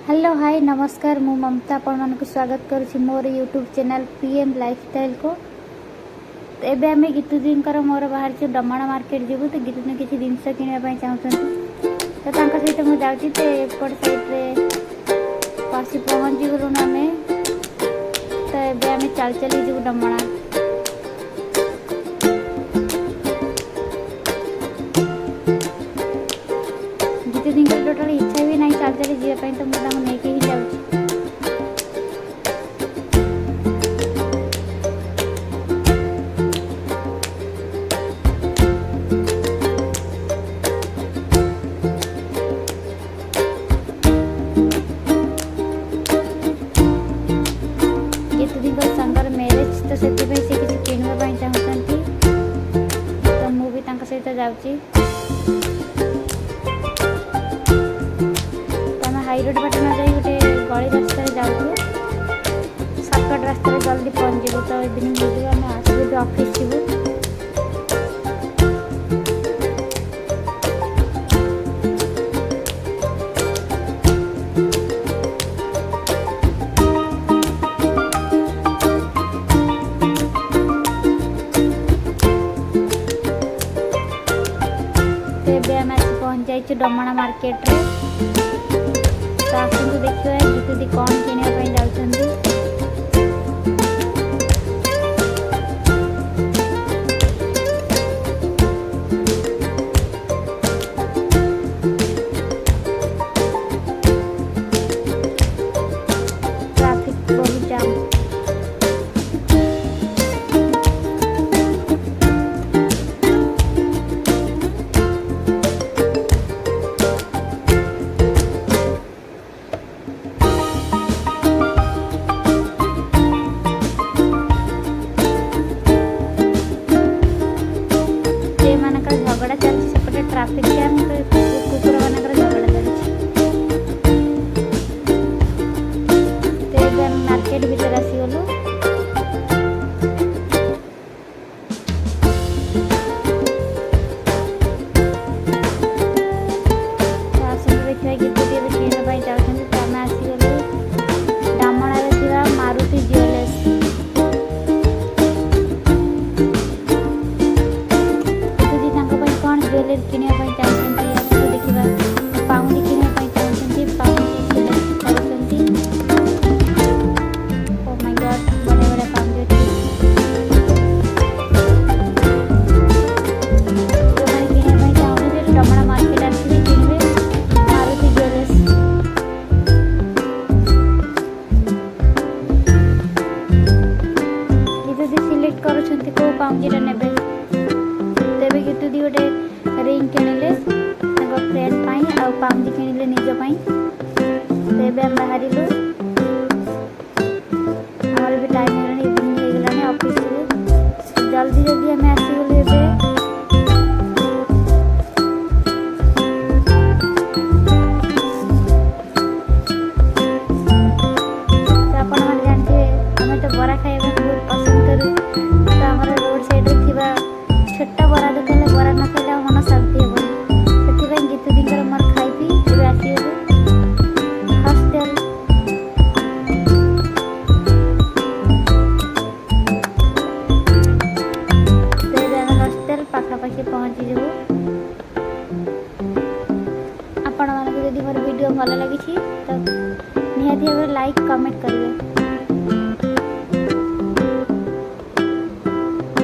Hello hi नमस्कार मु ममता आपण स्वागत करुँची मोर यूट्यूब चैनल पीएम लाइफस्टाइल को। एबे आम गीतुदींकर मोर बाहर डमाण मार्केट जीवु तो गीतुदी किसी जिनस किणापी चाहते तो सहित मुझे जाऊँगी तो एपट साइड्रे आसी पहुँची गलुन आम तो एबे आम चल चली जीवु डमाणा। गीतुदींकर टोटाल इच्छा भी नहीं चल चली जीवाई तो मुझे नहीं ही जाऊँगी। गीतुदींकर सांगर मैरेज तो से किसी किणवाई चाहते तो मुझे सहित जाऊँगी। हाईरोड बाट न जाई गोटे गली रास्ता जाऊँ सर्टकट रास्ता जल्दी पहुँच जाऊ तो इवनिंग हो आम आसू ऑफिस जीवु। आम आज पहुँच जाइए डमाणा मार्केट रे तो आसतु देखिए गीतुदी कौन किणापी जाऊँगी। ट्रैफिक बहुत जाम। झगड़ा चलती सेपटे ट्रैफिक जाम तो कुकुर मानकर झगड़ा चलती तो मार्केट भीतर आसीगलु। देखिए गीतुदी किणापी चाहते तो आम आसीगलु डामणारे थिबा मारुति ज्वेलर्स। ज्वेलरी किणापी चाहते देखा पाउंडी किणापी चाहते पाउंडी सिलेक्ट कर। ओ माय गॉड बड़े बड़े पाउंडी अच्छे जो मैंने किणापी चाहूँगी डमाणा मार्केट आसिए किणवे मारुति ज्वेलर्स। गीतुदी सिलेक्ट करुँच कौ पाउंडीटा ने तेरे गीतुदी गोटे रिंग किणिले फ्रेंड आउ पाउंजी किणिले निजपाई तो ये आम बाहर आमर भी टाइम हो इवनिंग हो गलानी ऑफिस जल्दी जल्दी आम आसीगलु एबे। तो आपण माने जानते आम तो बरा खाइबा बहुत पसंद करूँ तो आमर रोड साइड रे थिबा छोटा बरा दुकान बरा न खाइले मन शांति हेबनी से गीतुदींकर मोर खाई पी एबे आसीगलु हॉस्टल। हॉस्टल पाखापाखि पहुँची जाऊ। आपण मानक जदि मोर वीडियो भल लगी तो निहाती भाव लाइक कमेंट करेंगे।